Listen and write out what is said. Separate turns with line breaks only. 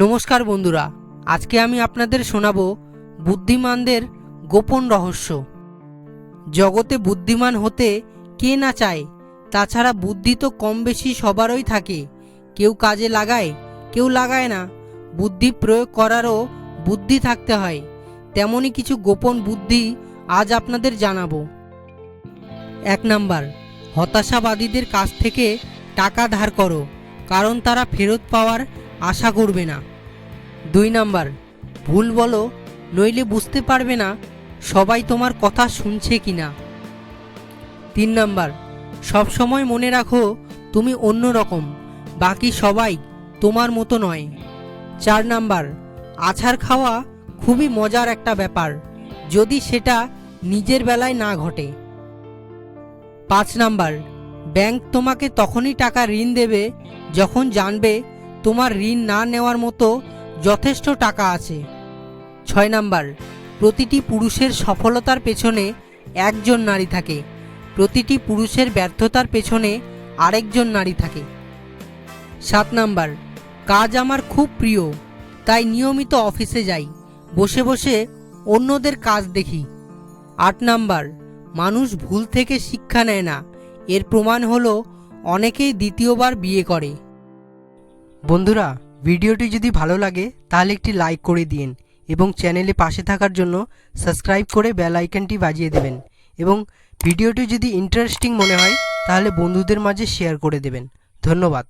নমস্কার বন্ধুরা, আজকে আমি আপনাদের শোনাবো বুদ্ধিমানদের গোপন রহস্য। জগতে বুদ্ধিমান হতে কে না চায়? তাছাড়া বুদ্ধি তো কম বেশি সবারই থাকে, কেউ কাজে লাগায়, কেউ লাগায় না। বুদ্ধি প্রয়োগ করারও বুদ্ধি থাকতে হয়। তেমনই কিছু গোপন বুদ্ধি আজ আপনাদের জানাবো। 1 নাম্বার, হতাশাবাদীদের কাছ থেকে টাকা ধার করো, কারণ তারা ফেরত পাওয়ার আশা করবে না। 2 নাম্বার, ভুল বলো, নইলে বুঝতে পারবে না সবাই তোমার কথা শুনছে কিনা। 3 নাম্বার, সবসময় মনে রাখো তুমি অন্য রকম, বাকি সবাই তোমার মতো নয়। 4 নাম্বার, আছাড় খাওয়া খুবই মজার একটা ব্যাপার, যদি সেটা নিজের বেলায় না ঘটে। 5 নাম্বার, ব্যাংক তোমাকে তখনই টাকা ঋণ দেবে যখন জানবে তোমার ঋণ না নেওয়ার মতো যথেষ্ট টাকা আছে। 6 নাম্বার, প্রতিটি পুরুষের সফলতার পেছনে একজন নারী থাকে, প্রতিটি পুরুষের ব্যর্থতার পেছনে আরেকজন নারী থাকে। 7 নাম্বার, কাজ আমার খুব প্রিয়, তাই নিয়মিত অফিসে যাই, বসে বসে অন্যদের কাজ দেখি। 8 নাম্বার, মানুষ ভুল থেকে শিক্ষা নেয় না, এর প্রমাণ হলো অনেকেই দ্বিতীয়বার বিয়ে করে। বন্ধুরা, ভিডিওটি যদি ভালো লাগে তাহলে একটি লাইক করে দিন এবং চ্যানেলে পাশে থাকার জন্য সাবস্ক্রাইব করে বেল আইকনটি বাজিয়ে দেবেন এবং ভিডিওটি যদি ইন্টারেস্টিং মনে হয় তাহলে বন্ধুদের মাঝে শেয়ার করে দেবেন। ধন্যবাদ।